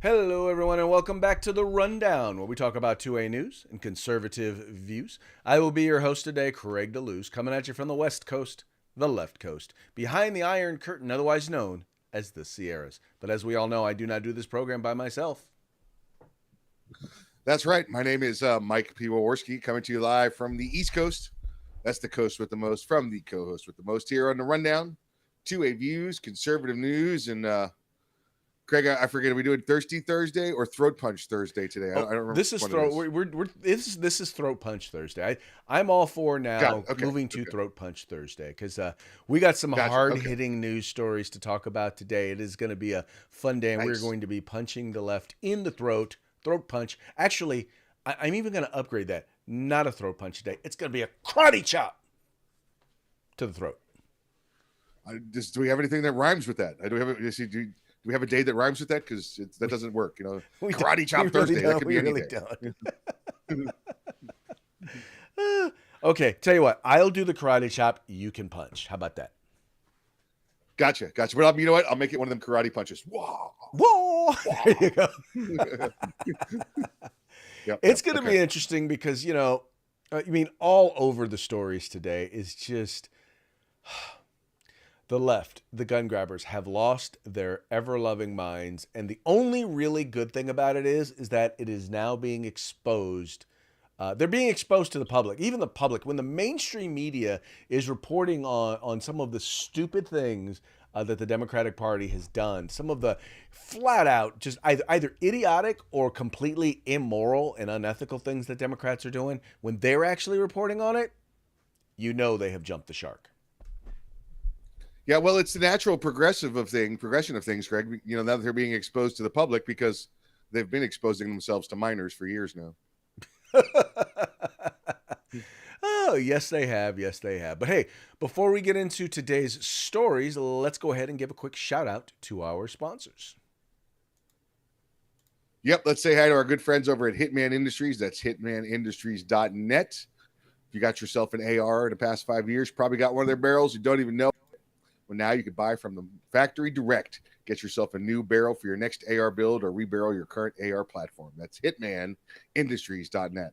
Hello, everyone, and welcome back to The Rundown, where we talk about 2A news and conservative views. I will be your host today, Craig DeLuz, coming at you from the West Coast, the left coast, behind the Iron Curtain, otherwise known as the Sierras. But as we all know, I do not do this program by myself. That's right. My name is Mike P. Waworski, coming to you live from the East Coast. That's the coast with the most, from the co-host with the most here on The Rundown. 2A views, conservative news, and Craig, I forget, are we doing Thirsty Thursday or Throat Punch Thursday today? I don't remember. This is this is Throat Punch Thursday. I'm all for now moving to Throat Punch Thursday because we got some hard-hitting news stories to talk about today. It is going to be a fun day, and we're going to be punching the left in the throat punch. Actually, I'm even going to upgrade that. Not a throat punch today. It's going to be a karate chop to the throat. Do we have anything that rhymes with that? Do we have a day that rhymes with that? Because that doesn't work, you know. Karate chop Thursday. That could be any day. Okay, tell you what. I'll do the karate chop. You can punch. How about that? Gotcha. But you know what? I'll make it one of them karate punches. Whoa. There you go. It's going to be interesting because, all over the stories today is just the left, the gun grabbers, have lost their ever-loving minds. And the only really good thing about it is that it is now being exposed. They're being exposed to the public, even the public. When the mainstream media is reporting on some of the stupid things that the Democratic Party has done, some of the flat-out just either idiotic or completely immoral and unethical things that Democrats are doing, when they're actually reporting on it, they have jumped the shark. Yeah, well, it's the natural progression of things, Greg. Now that they're being exposed to the public because they've been exposing themselves to minors for years now. Oh, yes, they have. But hey, before we get into today's stories, let's go ahead and give a quick shout out to our sponsors. Yep, let's say hi to our good friends over at Hitman Industries. That's hitmanindustries.net. If you got yourself an AR in the past 5 years, probably got one of their barrels, you don't even know. Well, now you can buy from the factory direct. Get yourself a new barrel for your next AR build or rebarrel your current AR platform. That's hitmanindustries.net.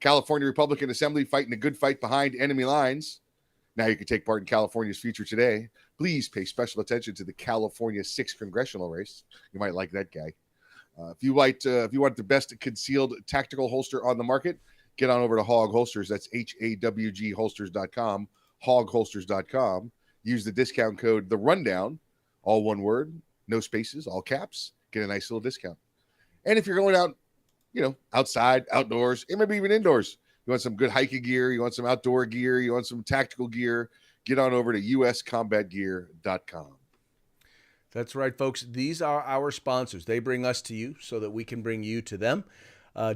California Republican Assembly fighting a good fight behind enemy lines. Now you can take part in California's future today. Please pay special attention to the California 6th congressional race. You might like that guy. If you want the best concealed tactical holster on the market, get on over to Hog Holsters. That's HAWG holsters.com, hogholsters.com. Use the discount code The Rundown, all one word, no spaces, all caps. Get a nice little discount. And if you're going out, outside, outdoors, and maybe even indoors, you want some good hiking gear, you want some outdoor gear, you want some tactical gear, get on over to uscombatgear.com. That's right, folks. These are our sponsors. They bring us to you so that we can bring you to them.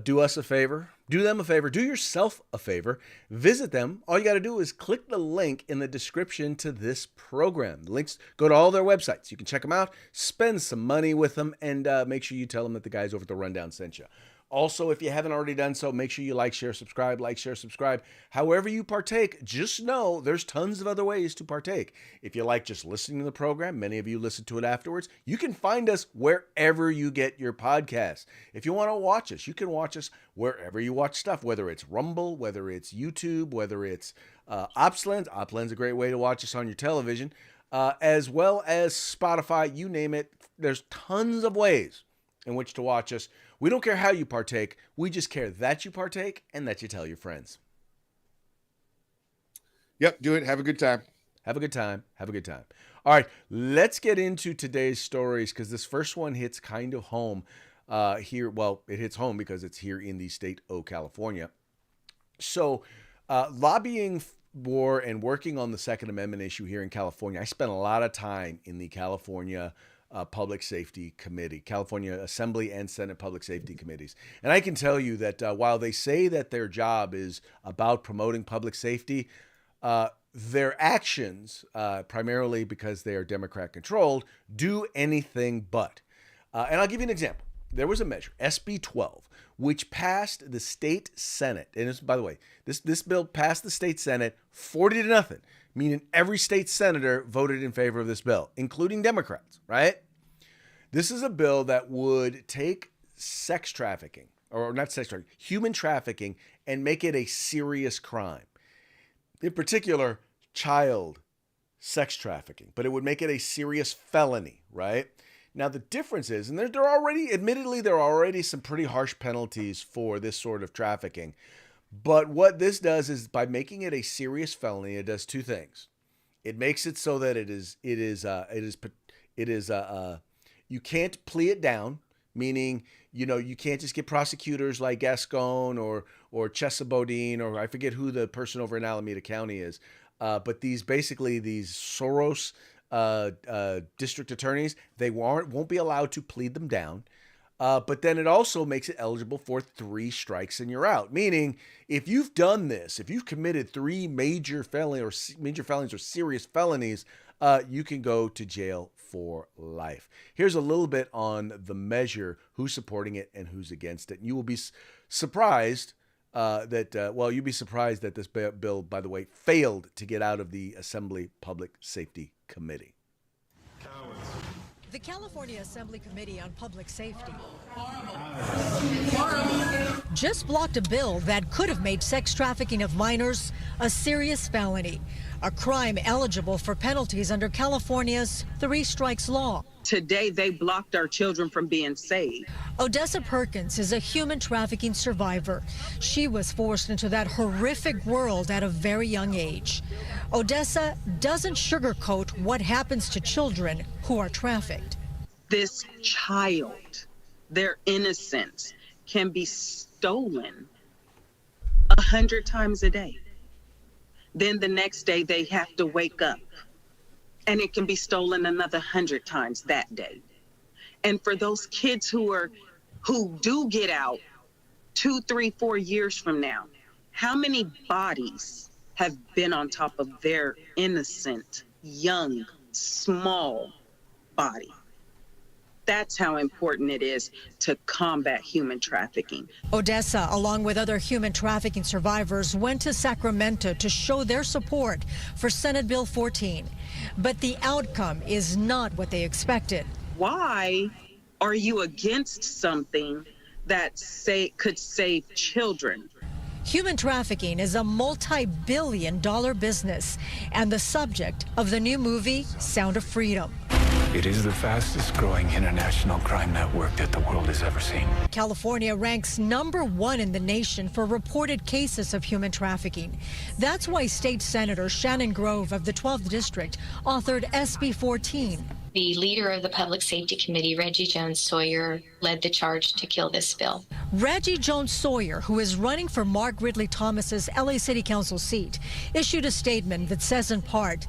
Do us a favor. Do them a favor. Do yourself a favor. Visit them. All you got to do is click the link in the description to this program. The links go to all their websites. You can check them out, spend some money with them, and make sure you tell them that the guys over at The Rundown sent you. Also, if you haven't already done so, make sure you like, share, subscribe. However you partake, just know there's tons of other ways to partake. If you like just listening to the program, many of you listen to it afterwards, you can find us wherever you get your podcasts. If you want to watch us, you can watch us wherever you watch stuff, whether it's Rumble, whether it's YouTube, whether it's Opslens. Opslens a great way to watch us on your television, as well as Spotify, you name it. There's tons of ways in which to watch us. We don't care how you partake. We just care that you partake and that you tell your friends. Yep, do it. Have a good time. Have a good time. All right, let's get into today's stories because this first one hits kind of home here. Well, it hits home because it's here in the state of California. So lobbying for and working on the Second Amendment issue here in California, I spent a lot of time in the California Public Safety Committee, California Assembly and Senate Public Safety Committees. And I can tell you that while they say that their job is about promoting public safety, their actions, primarily because they are Democrat controlled, do anything but. And I'll give you an example. There was a measure, SB 12, which passed the state Senate. And this, by the way, this bill passed the state Senate 40-0, meaning every state senator voted in favor of this bill, including Democrats, right? This is a bill that would take sex trafficking, or not sex trafficking, human trafficking, and make it a serious crime. In particular, child sex trafficking, but it would make it a serious felony, right? Now, the difference is, and admittedly, there are already some pretty harsh penalties for this sort of trafficking. But what this does is by making it a serious felony, it does two things. It makes it so that you can't plea it down, meaning, you can't just get prosecutors like Gascon or Chesa Bodine, or I forget who the person over in Alameda County is. But these Soros district attorneys, they won't be allowed to plead them down. But then it also makes it eligible for 3 strikes and you're out. Meaning, if you've done this, if you've committed 3 major felonies or serious felonies, you can go to jail for life. Here's a little bit on the measure, who's supporting it and who's against it. And you will be surprised you'd be surprised that this bill, by the way, failed to get out of the Assembly Public Safety Committee. The California Assembly Committee on Public Safety just blocked a bill that could have made sex trafficking of minors a serious felony, a crime eligible for penalties under California's 3 strikes law. Today, they blocked our children from being saved. Odessa Perkins is a human trafficking survivor. She was forced into that horrific world at a very young age. Odessa doesn't sugarcoat what happens to children who are trafficked. This child, their innocence, can be stolen 100 times a day. Then the next day, they have to wake up, and it can be stolen another 100 times that day. And for those kids who do get out 2, 3, 4 years from now, how many bodies have been on top of their innocent, young, small body? That's how important it is to combat human trafficking. Odessa, along with other human trafficking survivors, went to Sacramento to show their support for Senate Bill 14. But the outcome is not what they expected. Why are you against something that could save children? Human trafficking is a multi-billion-dollar business and the subject of the new movie, Sound of Freedom. It is the fastest growing international crime network that the world has ever seen. California ranks #1 in the nation for reported cases of human trafficking. That's why State Senator Shannon Grove of the 12th District authored SB 14. The leader of the Public Safety Committee, Reggie Jones Sawyer, led the charge to kill this bill. Reggie Jones Sawyer, who is running for Mark Ridley Thomas's LA City Council seat, issued a statement that says in part,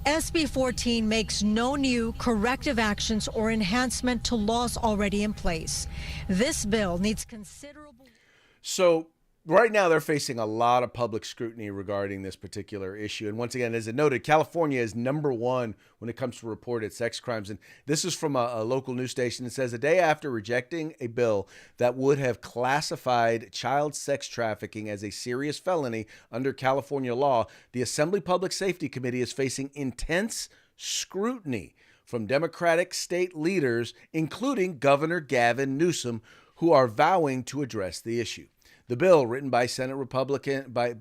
SB 14 makes no new corrective actions or enhancement to laws already in place. This bill needs considerable... So right now they're facing a lot of public scrutiny regarding this particular issue. And once again, as it noted, California is #1 when it comes to reported sex crimes. And this is from a local news station that says a day after rejecting a bill that would have classified child sex trafficking as a serious felony under California law, the Assembly Public Safety Committee is facing intense scrutiny from Democratic state leaders, including Governor Gavin Newsom, who are vowing to address the issue. The bill, written by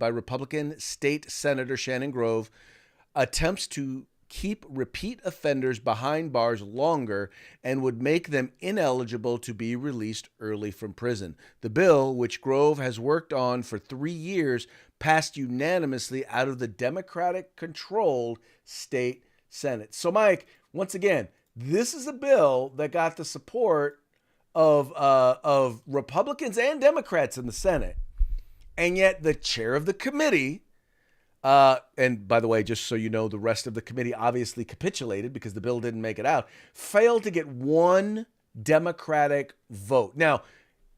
Republican State Senator Shannon Grove, attempts to keep repeat offenders behind bars longer and would make them ineligible to be released early from prison. The bill, which Grove has worked on for 3 years, passed unanimously out of the Democratic-controlled state Senate. So, Mike, once again, this is a bill that got the support of Republicans and Democrats in the Senate, and yet the chair of the committee, and by the way, just so you know, the rest of the committee obviously capitulated because the bill didn't make it out, failed to get 1 Democratic vote. Now,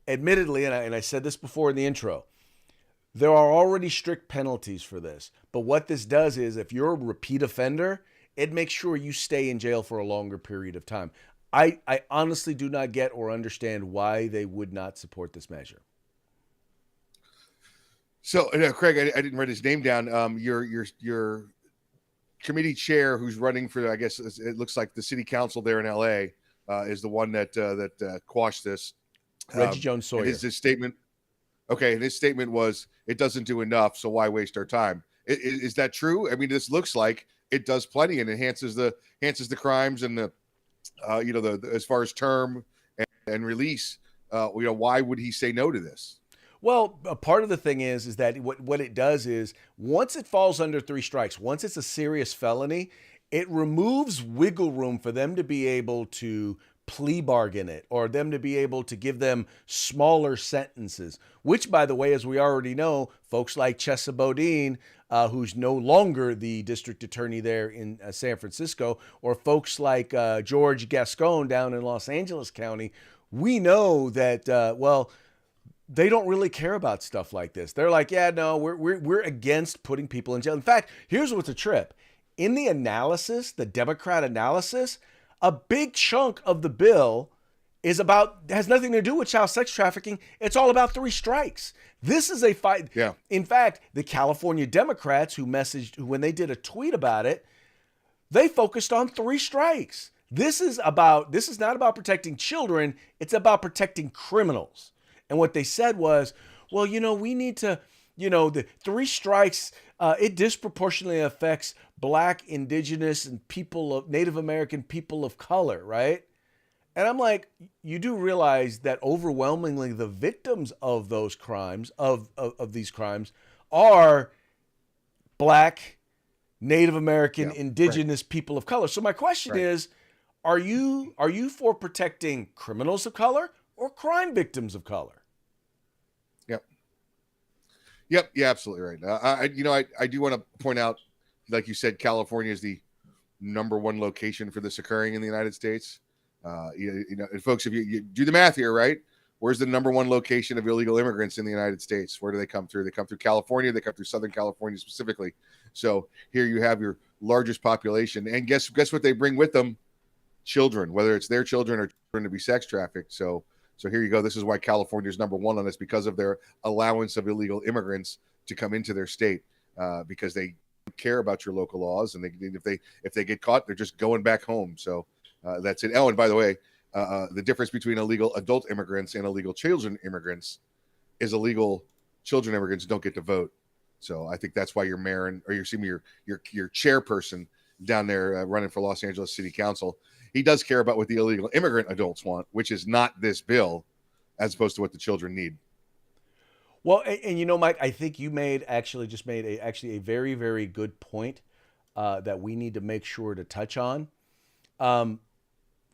admittedly, and I said this before in the intro, there are already strict penalties for this, but what this does is if you're a repeat offender, it makes sure you stay in jail for a longer period of time. I honestly do not get or understand why they would not support this measure. So, Craig, I didn't write his name down. Your committee chair, who's running for, I guess it looks like the city council there in LA, is the one that quashed this. Reggie Jones Sawyer. His statement. Okay, and his statement was, "It doesn't do enough, so why waste our time?" Is that true? I mean, this looks like it does plenty and enhances the crimes and the the as far as term and release. Why would he say no to this? Well, a part of the thing is that what it does is once it falls under 3 strikes, once it's a serious felony, it removes wiggle room for them to be able to plea bargain it or them to be able to give them smaller sentences, which, by the way, as we already know, folks like Chesa Boudin, who's no longer the district attorney there in San Francisco, or folks like George Gascon down in Los Angeles County, we know that, they don't really care about stuff like this. They're like, yeah, no, we're against putting people in jail. In fact, here's what's a trip. In the analysis, the Democrat analysis, a big chunk of the bill has nothing to do with child sex trafficking. It's all about 3 strikes. This is a fight. Yeah. In fact, the California Democrats who when they did a tweet about it, they focused on 3 strikes. This is not about protecting children. It's about protecting criminals. And what they said was, well, we need to, the 3 strikes, it disproportionately affects Black, Indigenous, and Native American people of color, right? And I'm like, you do realize that overwhelmingly the victims of those crimes, of these crimes, are Black, Native American, Indigenous people of color. So my question is, are you for protecting criminals of color or crime victims of color? Yep. Yeah, absolutely right. I do want to point out, like you said, California is the #1 location for this occurring in the United States. And folks, if you do the math here, right? Where's the #1 location of illegal immigrants in the United States? Where do they come through? They come through California. They come through Southern California specifically. So here you have your largest population, and guess what they bring with them? Children, whether it's their children or children to be sex trafficked. So here you go. This is why California is #1 on this, because of their allowance of illegal immigrants to come into their state, because they care about your local laws, and if they get caught, they're just going back home. So that's it. Oh, and by the way, the difference between illegal adult immigrants and illegal children immigrants is illegal children immigrants don't get to vote. So I think that's why your mayor your chairperson down there running for Los Angeles City Council, he does care about what the illegal immigrant adults want, which is not this bill, as opposed to what the children need. Well, and Mike, I think you made a very, very good point that we need to make sure to touch on.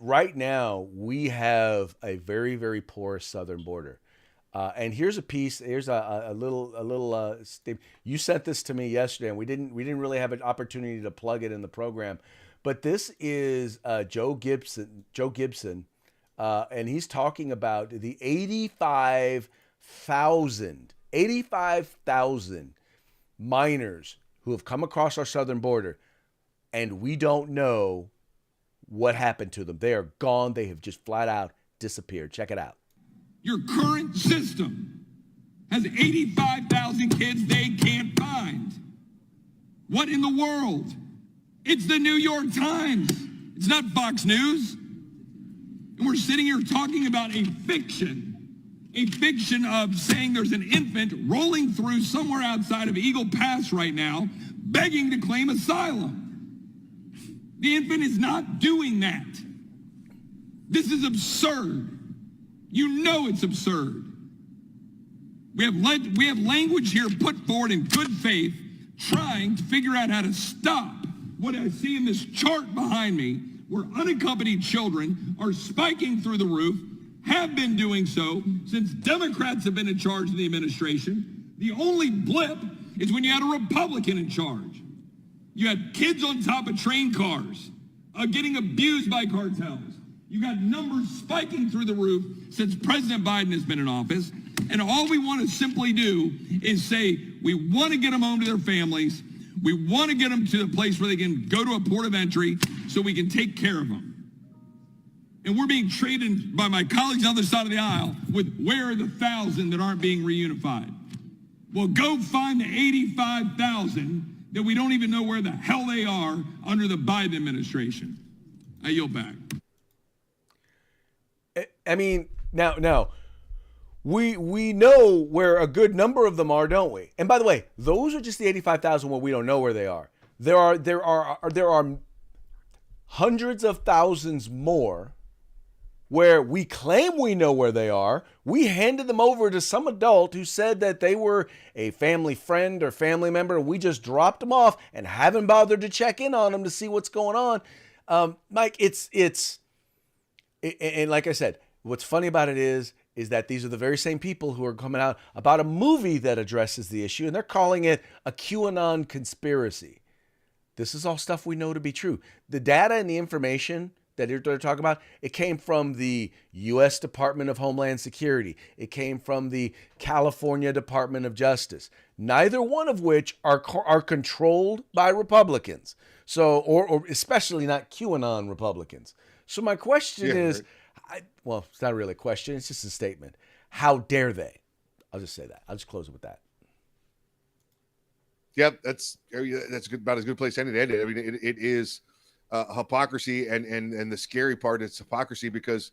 Right now, we have a very, very porous southern border. And here's a piece. Here's a little. You sent this to me yesterday, and we didn't really have an opportunity to plug it in the program. But this is Joe Gibson, and he's talking about the 85,000 minors who have come across our southern border, and we don't know what happened to them. They are gone. They have just flat out disappeared. Check it out. Your current system has 85,000 kids they can't find. What in the world? It's the New York Times. It's not Fox News. And we're sitting here talking about a fiction of saying there's an infant rolling through somewhere outside of Eagle Pass right now, begging to claim asylum. The infant is not doing that. This is absurd. You know it's absurd. We have language here put forward in good faith, trying to figure out how to stop what I see in this chart behind me, where unaccompanied children are spiking through the roof, have been doing so since Democrats have been in charge of the administration. The only blip is when you had a Republican in charge. You had kids on top of train cars getting abused by cartels. You got numbers spiking through the roof since President Biden has been in office. And all we want to simply do is say, we want to get them home to their families. We want to get them to the place where they can go to a port of entry so we can take care of them. And we're being traded by my colleagues on the other side of the aisle with where are the 1,000 that aren't being reunified? Well, go find the 85,000 that we don't even know where the hell they are under the Biden administration. I yield back. I mean, now we know where a good number of them are, don't we? And by the way, those are just the 85,000 where we don't know where they are. There are hundreds of thousands more where we claim we know where they are. We handed them over to some adult who said that they were a family friend or family member. We just dropped them off and haven't bothered to check in on them to see what's going on. Mike, and like I said, what's funny about it is that these are the very same people who are coming out about a movie that addresses the issue, and they're calling it a QAnon conspiracy. This is all stuff we know to be true. The data and the information that they're talking about, it came from the U.S. Department of Homeland Security. It came from the California Department of Justice, neither one of which are controlled by Republicans. So, or especially not QAnon Republicans. So my question is, well, it's not really a question. It's just a statement. How dare they? I'll just say that. I'll just close it with that. Yep, that's good, about as good place to end it. I mean, it is hypocrisy, and the scary part is hypocrisy because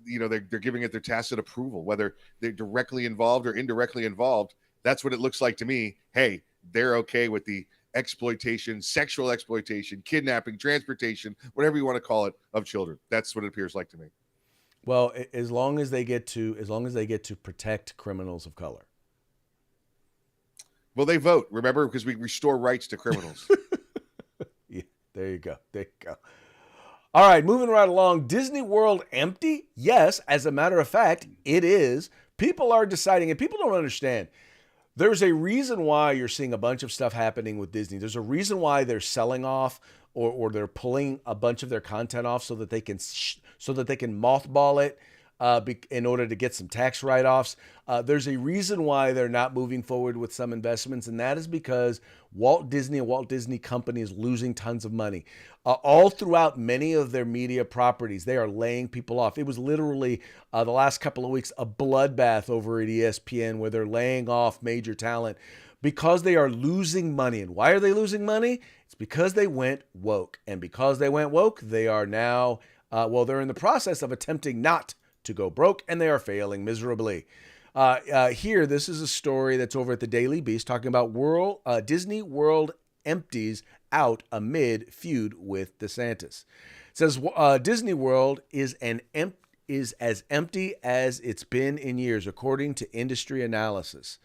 they're giving it their tacit approval, whether they're directly involved or indirectly involved. That's what it looks like to me. Hey, they're okay with the exploitation, sexual exploitation, kidnapping, transportation, whatever you want to call it, of children. That's what it appears like to me. Well, as long as they get to protect criminals of color. Well, they vote, remember, because we restore rights to criminals. Yeah, there you go. All right, moving right along. Disney World empty? Yes, as a matter of fact, it is. People are deciding, and people don't understand. There's a reason why you're seeing a bunch of stuff happening with Disney. There's a reason why they're selling off or they're pulling a bunch of their content off so that they can mothball it in order to get some tax write-offs. There's a reason why they're not moving forward with some investments, and that is because Walt Disney and Walt Disney Company is losing tons of money. All throughout many of their media properties, they are laying people off. It was literally the last couple of weeks a bloodbath over at ESPN where they're laying off major talent because they are losing money. And why are they losing money? It's because they went woke. And because they went woke, they are now, they're in the process of attempting not to go broke, and they are failing miserably. Here, this is a story that's over at the Daily Beast talking about Disney World empties out amid feud with DeSantis. It says Disney World is as empty as it's been in years, according to industry analysis.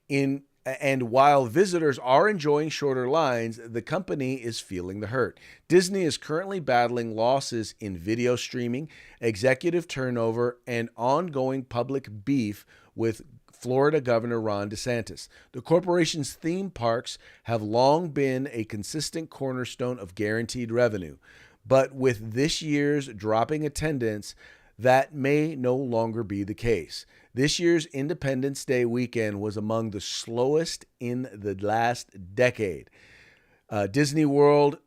And while visitors are enjoying shorter lines, the company is feeling the hurt. Disney is currently battling losses in video streaming, executive turnover, and ongoing public beef with Florida Governor Ron DeSantis. The corporation's theme parks have long been a consistent cornerstone of guaranteed revenue, but with this year's dropping attendance, that may no longer be the case. This year's Independence Day weekend was among the slowest in the last decade. Disney World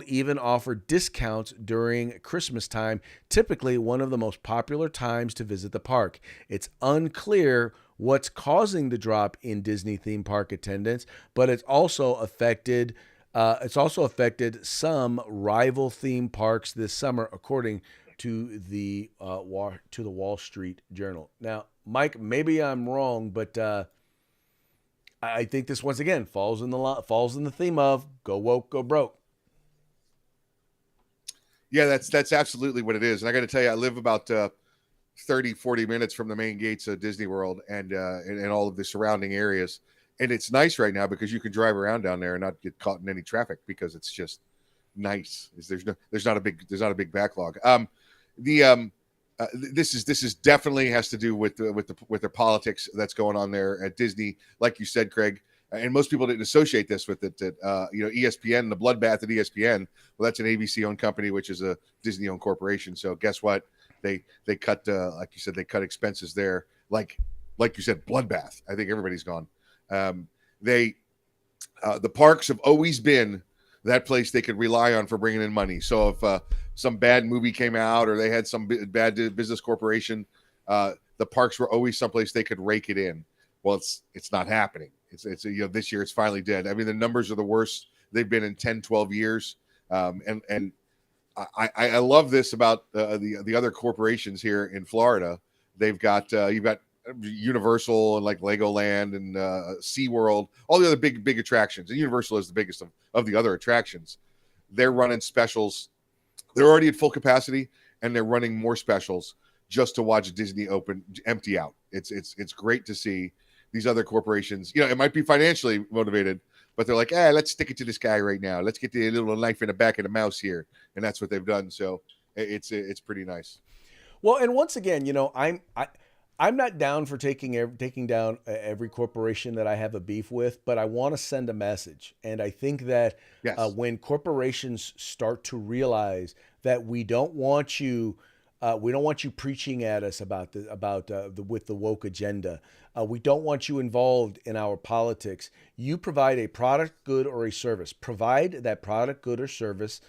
even offered discounts during Christmas time, typically one of the most popular times to visit the park. It's unclear what's causing the drop in Disney theme park attendance, but it's also affected some rival theme parks this summer, according to the Wall Street Journal. Now, Mike, maybe I'm wrong, but I think this once again falls in the theme of go woke, go broke. Yeah, that's absolutely what it is. And I got to tell you, I live about 30, 40 minutes from the main gates of Disney World and all of the surrounding areas. And it's nice right now because you can drive around down there and not get caught in any traffic because it's just nice. There's not a big backlog. This is definitely has to do with the politics that's going on there at Disney, like you said, Craig. And most people didn't associate this with it. ESPN, the bloodbath at ESPN. Well, that's an ABC-owned company, which is a Disney-owned corporation. So guess what? They cut, like you said, they cut expenses there. Like you said, bloodbath. I think everybody's gone. The parks have always been that place they could rely on for bringing in money. So if some bad movie came out or they had some bad business corporation, the parks were always someplace they could rake it in. Well, it's not happening. It's this year it's finally dead. I mean, the numbers are the worst they've been in 10, 12 years. And I love this about the other corporations here in Florida. They've got you've got Universal and like Legoland and SeaWorld, all the other big attractions. And Universal is the biggest of the other attractions. They're running specials. They're already at full capacity, and they're running more specials just to watch Disney empty out. It's great to see these other corporations. You know, it might be financially motivated, but they're like, let's stick it to this guy right now. Let's get the little knife in the back of the mouse here, and that's what they've done. So it's pretty nice. Well, and once again, you know, I'm not down for taking down every corporation that I have a beef with, but I want to send a message. And I think that Yes. when corporations start to realize that we don't want you preaching at us about with the woke agenda. We don't want you involved in our politics. You provide a product, good, or a service. Provide that product, good, or service.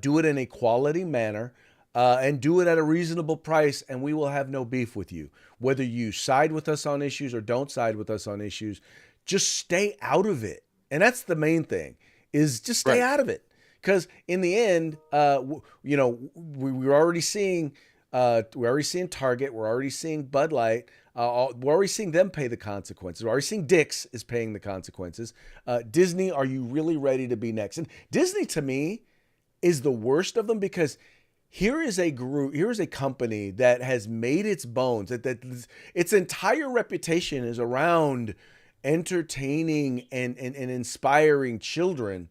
Do it in a quality manner. And do it at a reasonable price, and we will have no beef with you. Whether you side with us on issues or don't side with us on issues, just stay out of it. And that's the main thing, is just stay out of it. Because in the end, you know, we're already seeing Target, we're already seeing Bud Light, we're already seeing them pay the consequences. We're already seeing Dick's is paying the consequences. Disney, are you really ready to be next? And Disney, to me, is the worst of them, because here is a company that has made its bones, that its entire reputation is around entertaining and inspiring children.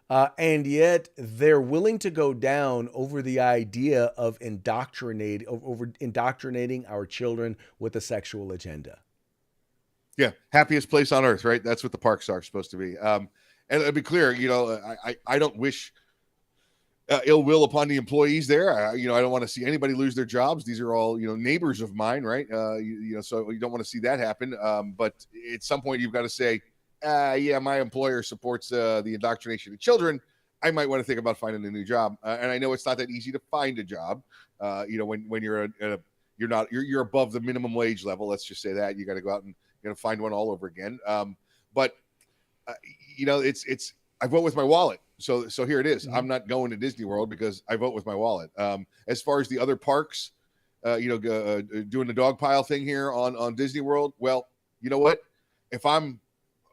And yet they're willing to go down over the idea of indoctrinating our children with a sexual agenda. Yeah, happiest place on earth, right? That's what the parks are supposed to be. And to be clear, you know, I don't wish ill will upon the employees there. You know, I don't want to see anybody lose their jobs. These are all, you know, neighbors of mine, right? You know, so you don't want to see that happen. But at some point, you've got to say, yeah, my employer supports the indoctrination of children. I might want to think about finding a new job. And I know it's not that easy to find a job. You know, when you're above the minimum wage level. Let's just say that you got to go out and, you know, find one all over again. But you know, I vote with my wallet. So here it is. Mm-hmm. I'm not going to Disney World because I vote with my wallet. As far as the other parks, you know, doing the dog pile thing here on Disney World. Well, you know what? If I'm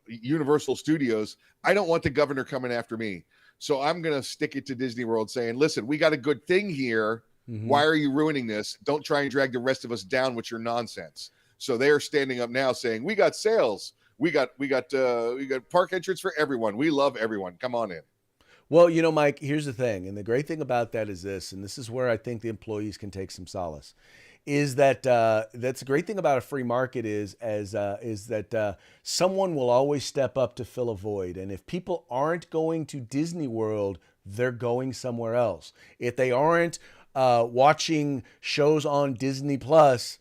Universal Studios, I don't want the governor coming after me. So I'm going to stick it to Disney World saying, listen, we got a good thing here. Mm-hmm. Why are you ruining this? Don't try and drag the rest of us down with your nonsense. So they're standing up now saying, we got sales. We got park entrance for everyone. We love everyone. Come on in. Well, you know, Mike, here's the thing. And the great thing about that is this, and this is where I think the employees can take some solace, is that that's the great thing about a free market is that someone will always step up to fill a void. And if people aren't going to Disney World, they're going somewhere else. If they aren't watching shows on Disney Plus,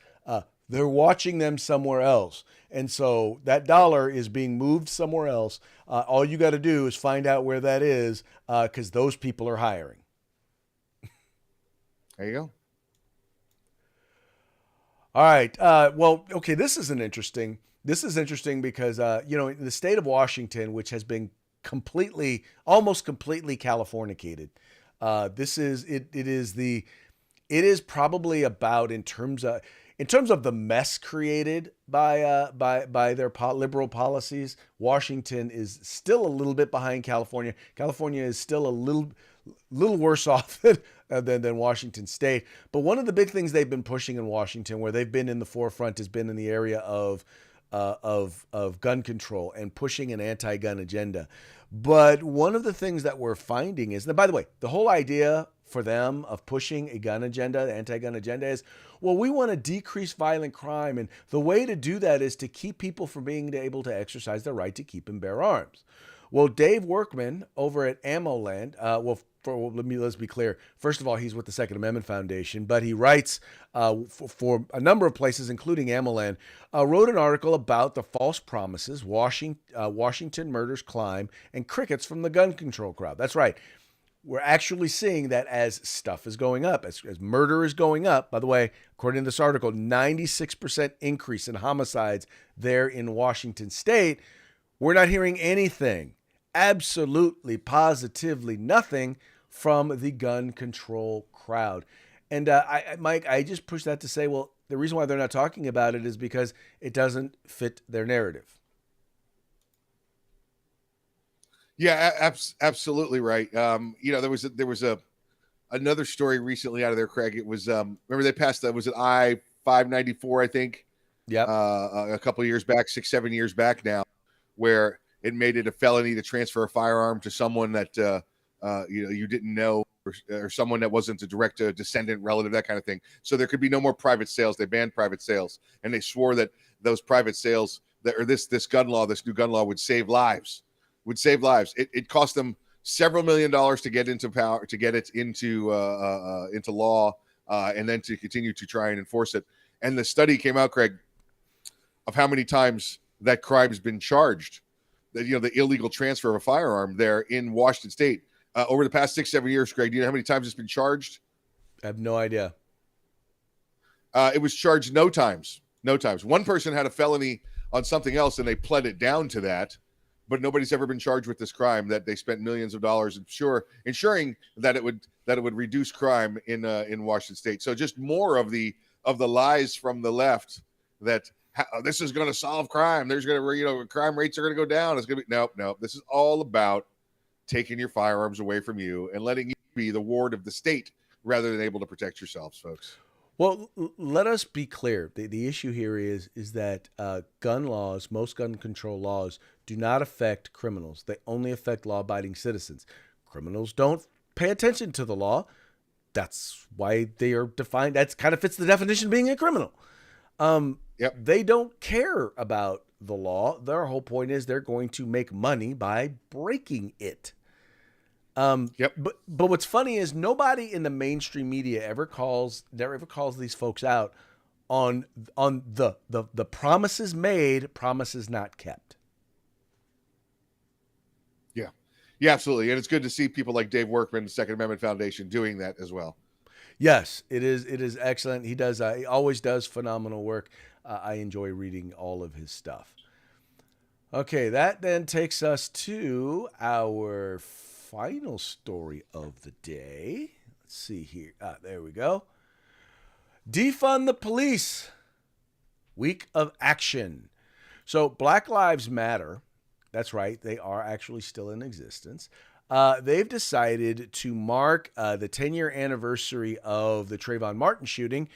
they're watching them somewhere else. And so that dollar is being moved somewhere else. All you got to do is find out where that is, because those people are hiring. There you go. All right. Well, okay. This is interesting because, you know, in the state of Washington, which has been almost completely Californicated, it is probably about, in terms of the mess created by their liberal policies, Washington is still a little bit behind California. California is still a little worse off than Washington State. But one of the big things they've been pushing in Washington, where they've been in the forefront, has been in the area of gun control and pushing an anti-gun agenda. But one of the things that we're finding is that, by the way, the whole idea for them of pushing a gun agenda, the anti-gun agenda, is, well, we want to decrease violent crime. And the way to do that is to keep people from being able to exercise their right to keep and bear arms. Well, Dave Workman over at AmmoLand, let's be clear. First of all, he's with the Second Amendment Foundation, but he writes for a number of places, including AmmoLand, wrote an article about the false promises, Washington murders climb, and crickets from the gun control crowd. That's right. We're actually seeing that as stuff is going up, as murder is going up. By the way, according to this article, 96% increase in homicides there in Washington State. We're not hearing anything, absolutely, positively nothing from the gun control crowd. And Mike, I just push that to say, well, the reason why they're not talking about it is because it doesn't fit their narrative. Yeah, absolutely right. There was another story recently out of there, Craig. It was remember they passed that, was it I-594, I think. Yep. A couple of years back, 6-7 years back now, where it made it a felony to transfer a firearm to someone that you didn't know, or someone that wasn't a direct descendant, relative, that kind of thing. So there could be no more private sales. They banned private sales, and they swore that those private sales, this new gun law would save lives. It cost them several $1 million to get into power, to get it into law, and then to continue to try and enforce it. And the study came out, Craig, of how many times that crime's been charged, that the illegal transfer of a firearm there in Washington State over the past 6-7 years. Craig, do you know how many times it's been charged? I have no idea. It was charged no times. One person had a felony on something else, and they pled it down to that. But nobody's ever been charged with this crime that they spent millions of dollars ensuring that it would reduce crime in Washington State. So just more of the lies from the left that this is going to solve crime. There's going to crime rates are going to go down. It's going to be no. This is all about taking your firearms away from you and letting you be the ward of the state rather than able to protect yourselves, folks. Well, let us be clear. The issue here is that gun laws, most gun control laws, do not affect criminals. They only affect law-abiding citizens. Criminals don't pay attention to the law. That's why they are defined. That's kind of fits the definition of being a criminal. Yep. They don't care about the law. Their whole point is they're going to make money by breaking it. Yep. But what's funny is nobody in the mainstream media ever calls these folks out on the promises made, promises not kept. Yeah, absolutely. And it's good to see people like Dave Workman, the Second Amendment Foundation, doing that as well. Yes, it is excellent. He always does phenomenal work. I enjoy reading all of his stuff. Okay, that then takes us to our final story of the day. Let's see here. There we go. Defund the police. Week of action. So Black Lives Matter. That's right. They are actually still in existence. They've decided to mark the 10-year anniversary of the Trayvon Martin shooting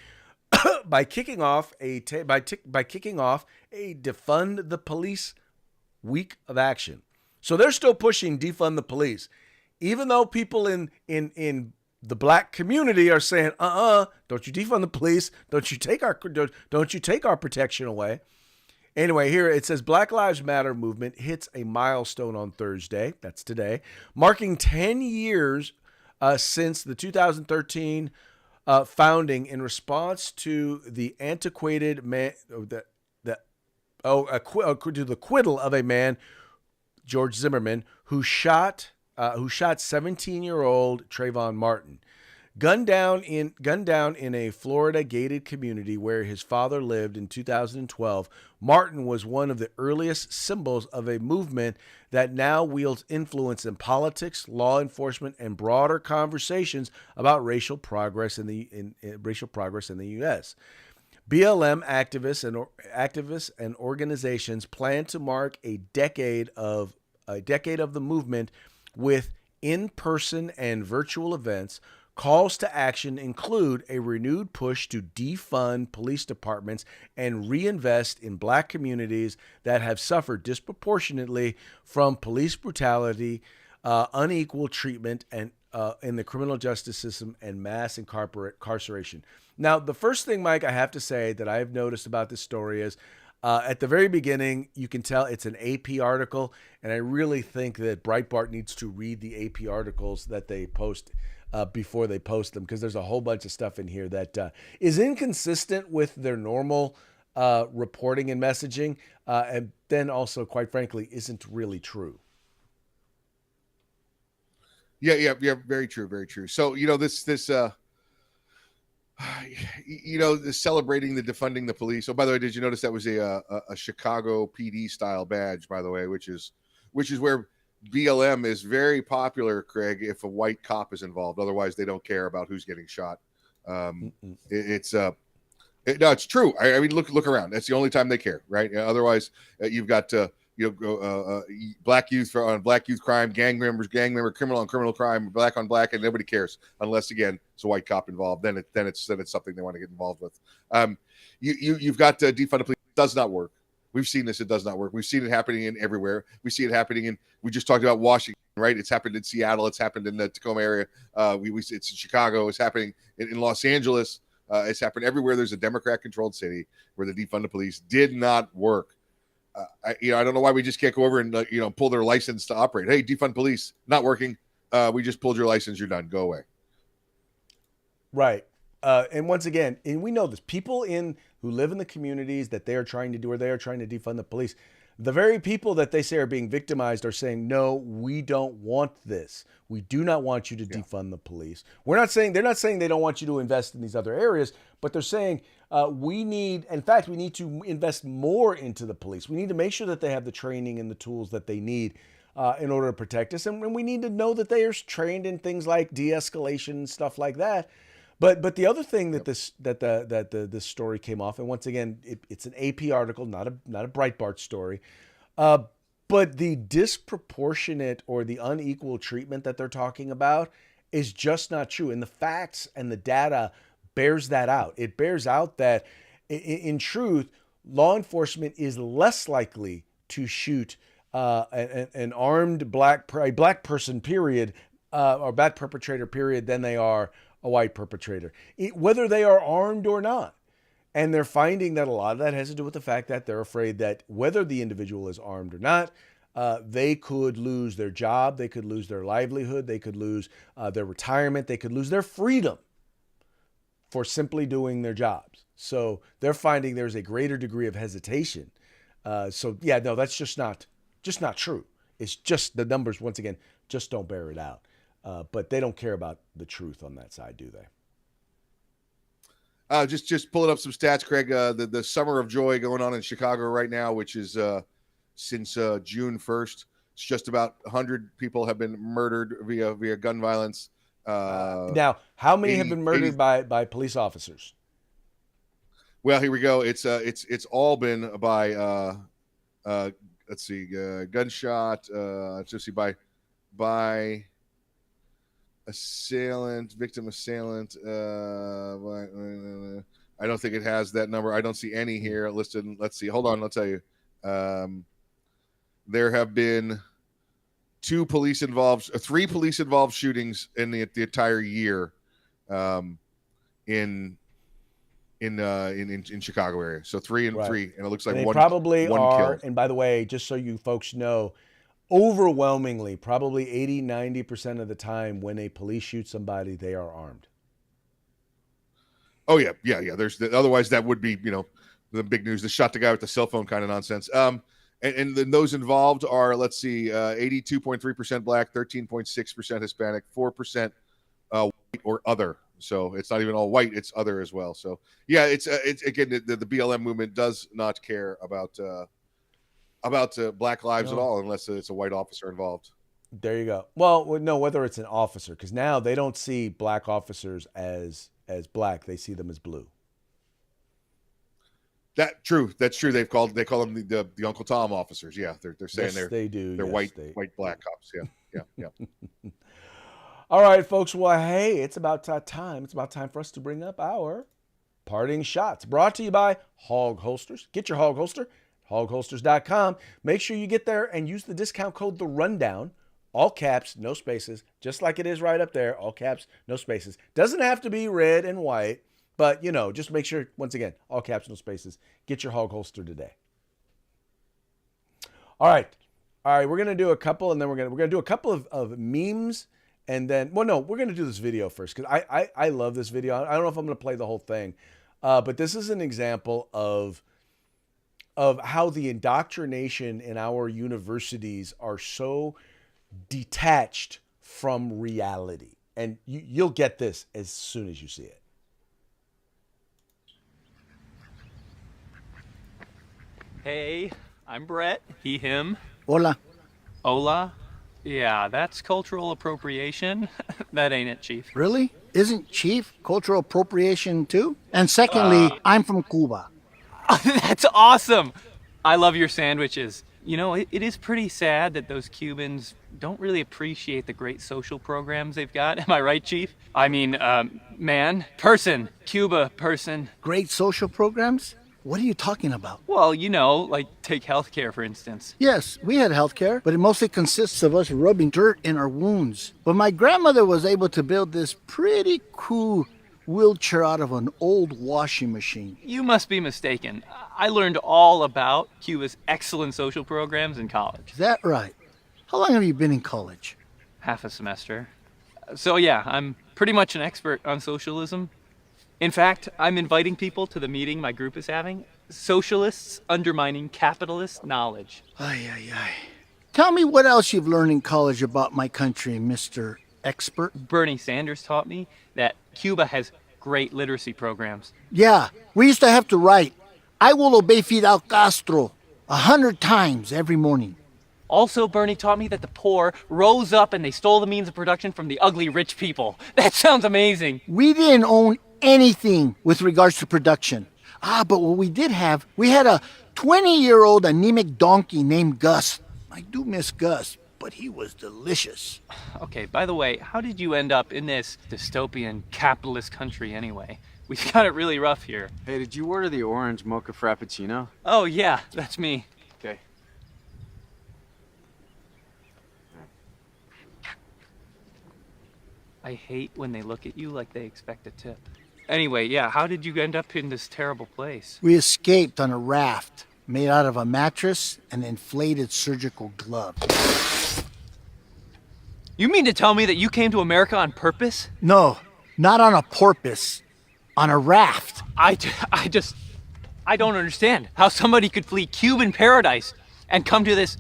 by kicking off a defund the police week of action. So they're still pushing defund the police, even though people in the black community are saying, don't you defund the police? Don't you take our protection away? Anyway, here it says Black Lives Matter movement hits a milestone on Thursday. That's today, marking 10 years since the 2013 founding in response to the antiquated to the acquittal of a man, George Zimmerman, who shot 17-year-old Trayvon Martin. Gunned down in a Florida gated community where his father lived in 2012, Martin was one of the earliest symbols of a movement that now wields influence in politics, law enforcement, and broader conversations about racial progress in the U.S. BLM activists and organizations plan to mark a decade of the movement with in-person and virtual events. Calls to action include a renewed push to defund police departments and reinvest in black communities that have suffered disproportionately from police brutality, unequal treatment, and in the criminal justice system and mass incarceration. Now, the first thing, Mike, I have to say that I have noticed about this story is at the very beginning, you can tell it's an AP article, and I really think that Breitbart needs to read the AP articles that they post before they post them, because there's a whole bunch of stuff in here that is inconsistent with their normal reporting and messaging, and then also, quite frankly, isn't really true. Yeah, very true, very true. So, this celebrating the defunding the police. Oh, by the way, did you notice that was a Chicago PD style badge, by the way, which is where BLM is very popular, Craig, if a white cop is involved. Otherwise, they don't care about who's getting shot. It's true. I mean, look around. That's the only time they care, right? Otherwise, you've got black youth on black youth crime, gang member, criminal on criminal crime, black on black, and nobody cares unless again it's a white cop involved. Then it's something they want to get involved with. You've got defund the police. It does not work. We've seen this. It does not work. We've seen it happening in everywhere. We see it happening in. We just talked about Washington, right? It's happened in Seattle. It's happened in the Tacoma area. It's in Chicago. It's happening in Los Angeles. It's happened everywhere. There's a Democrat-controlled city where the defund the police did not work. I don't know why we just can't go over and pull their license to operate. Hey, defund police, not working. We just pulled your license. You're done. Go away. Right. And once again, and we know this, people who live in the communities that they are trying to do, or they are trying to defund the police, the very people that they say are being victimized are saying, no, we don't want this. We do not want you to defund the police. They're not saying they don't want you to invest in these other areas, but they're saying we need to invest more into the police. We need to make sure that they have the training and the tools that they need in order to protect us. And we need to know that they are trained in things like de-escalation and stuff like that. But the other thing that this story came off, and once again, it's an AP article, not a Breitbart story, but the disproportionate or the unequal treatment that they're talking about is just not true. And the facts and the data bears that out. It bears out that in truth, law enforcement is less likely to shoot an armed black person period or black perpetrator period than they are a white perpetrator, whether they are armed or not. And they're finding that a lot of that has to do with the fact that they're afraid that whether the individual is armed or not, they could lose their job, they could lose their livelihood, they could lose their retirement, they could lose their freedom for simply doing their jobs. So they're finding there's a greater degree of hesitation. That's just not true. It's just the numbers, once again, just don't bear it out. But they don't care about the truth on that side, do they? Just pulling up some stats, Craig. The Summer of Joy going on in Chicago right now, which is since June 1st. It's just about 100 people have been murdered via gun violence. Now, how many have been murdered by police officers? Well, here we go. It's all been by gunshot. Let's see, by victim assailant. I don't think it has that number. I don't see any here listed. Let's see. Hold on. I'll tell you. There have been three police involved shootings in the entire year, in Chicago area. So 3 and 3, and it looks like they one probably one are. killed. And by the way, just so you folks know, overwhelmingly, probably 80-90% of the time when a police shoots somebody, they are armed. Oh yeah. Otherwise that would be, the big news. They shot the guy with the cell phone kind of nonsense. And then those involved are, let's see, 82.3% black, 13.6% Hispanic, 4% white or other. So it's not even all white; it's other as well. So yeah, it's again the BLM movement does not care about black lives at all, unless it's a white officer involved. There you go. Well, no, whether it's an officer, because now they don't see black officers as black; they see them as blue. That's true. They call them the Uncle Tom officers. Yeah, they're saying they do. They're white black cops. Yeah. All right, folks. Well, hey, it's about time. It's about time for us to bring up our parting shots. Brought to you by Hog Holsters. Get your Hog Holster. HogHolsters.com. Make sure you get there and use the discount code The Rundown. All caps, no spaces, just like it is right up there. All caps, no spaces. Doesn't have to be red and white, but just make sure, once again, all caps, no spaces. Get your Hog Holster today. All right, we're gonna do a couple, and then we're gonna do a couple of memes, and then we're gonna do this video first because I love this video. I don't know if I'm gonna play the whole thing, but this is an example of how the indoctrination in our universities are so detached from reality. And you'll get this as soon as you see it. Hey, I'm Brett. He, him. Hola. Hola. Yeah, that's cultural appropriation. That ain't it, Chief. Really? Isn't Chief cultural appropriation too? And secondly, I'm from Cuba. That's awesome. I love your sandwiches. You know, it is pretty sad that those Cubans don't really appreciate the great social programs they've got. Am I right, Chief? I mean, person, Cuba person. Great social programs? What are you talking about? Well, you know, like take healthcare, for instance. Yes, we had health care, but it mostly consists of us rubbing dirt in our wounds. But my grandmother was able to build this pretty cool wheelchair out of an old washing machine. You must be mistaken. I learned all about Cuba's excellent social programs in college. Is that right? How long have you been in college? Half a semester. So yeah, I'm pretty much an expert on socialism. In fact, I'm inviting people to the meeting my group is having. Socialists undermining capitalist knowledge. Ay, ay, ay. Tell me what else you've learned in college about my country, Mr. Expert. Bernie Sanders taught me that Cuba has great literacy programs. Yeah, we used to have to write, I will obey Fidel Castro 100 times every morning. Also, Bernie taught me that the poor rose up and they stole the means of production from the ugly rich people. That sounds amazing. We didn't own anything with regards to production. But what we did have, we had a 20-year-old anemic donkey named Gus. I do miss Gus, but he was delicious. Okay, by the way, how did you end up in this dystopian capitalist country anyway? We've got it really rough here. Hey, did you order the orange mocha frappuccino? Oh yeah, that's me. Okay. I hate when they look at you like they expect a tip. Anyway, yeah, how did you end up in this terrible place? We escaped on a raft made out of a mattress and inflated surgical gloves. You mean to tell me that you came to America on purpose? No, not on a porpoise, on a raft. I don't understand how somebody could flee Cuban paradise and come to this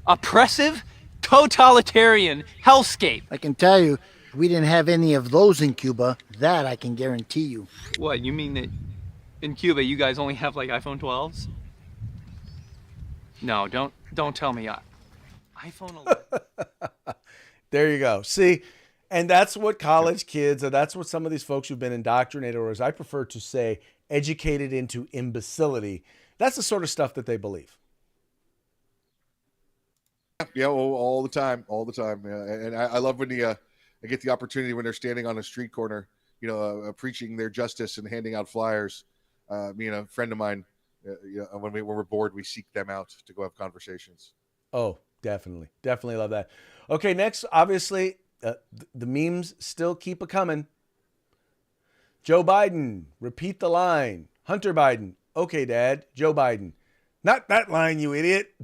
oppressive, totalitarian hellscape. I can tell you, we didn't have any of those in Cuba. That I can guarantee you. What, you mean that in Cuba you guys only have like iPhone 12s? No, don't tell me. iPhone 11. There you go. See, and that's what college kids, and that's what some of these folks who've been indoctrinated, or as I prefer to say, educated into imbecility. That's the sort of stuff that they believe. Yeah, all the time. Yeah. And I love when I get the opportunity when they're standing on a street corner, preaching their justice and handing out flyers. Me and a friend of mine, when we're bored, we seek them out to go have conversations. Oh, definitely love that. Okay, next, obviously, the memes still keep a coming. Joe Biden, repeat the line. Hunter Biden, okay, Dad. Joe Biden, not that line, you idiot.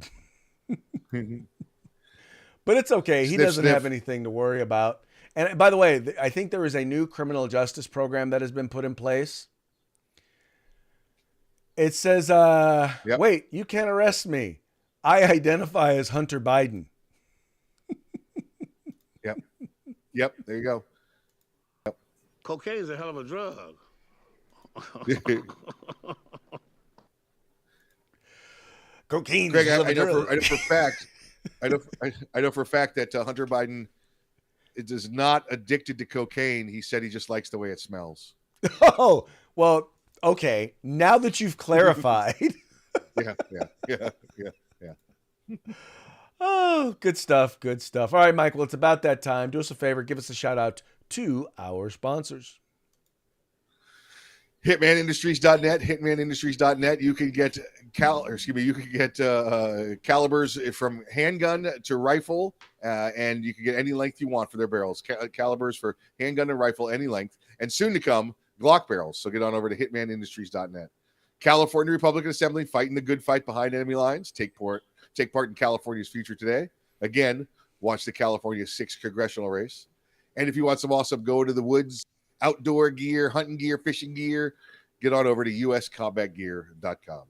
But it's okay. He doesn't have anything to worry about. And by the way, I think there is a new criminal justice program that has been put in place. It says, Wait, you can't arrest me. I identify as Hunter Biden. Yep. There you go. Yep. Cocaine is a hell of a drug. Cocaine. Greg, I know for a fact that Hunter Biden is not addicted to cocaine. He said he just likes the way it smells. Oh, well, okay. Now that you've clarified. Yeah. Oh, good stuff. All right, Michael, it's about that time. Do us a favor. Give us a shout out to our sponsors. Hitmanindustries.net. You can get calibers from handgun to rifle, and you can get any length you want for their barrels. Calibers for handgun and rifle, any length, and soon to come Glock barrels. So get on over to hitmanindustries.net. California Republican Assembly fighting the good fight behind enemy lines. Take part in California's future today. Again, watch the California 6th congressional race. And if you want some awesome go to the woods, outdoor gear, hunting gear, fishing gear, get on over to uscombatgear.com.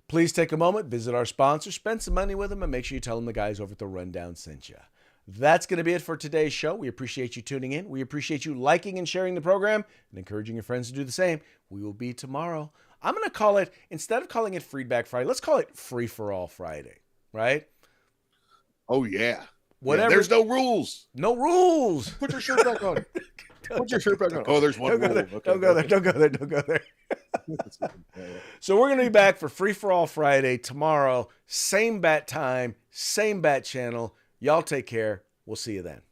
Please take a moment, visit our sponsor, spend some money with them, and make sure you tell them the guys over at The Rundown sent you. That's going to be it for today's show. We appreciate you tuning in. We appreciate you liking and sharing the program and encouraging your friends to do the same. We will be tomorrow. I'm going to call it, instead of calling it Feedback Friday, let's call it Free for All Friday, right? Oh yeah. Whatever. Yeah, there's no rules. No rules. Put your shirt back on. Put your shirt back on. Oh, there's one Don't rule. go there. Okay. Don't go there. Don't go there. Don't go there. So we're going to be back for Free for All Friday tomorrow. Same bat time, same bat channel. Y'all take care. We'll see you then.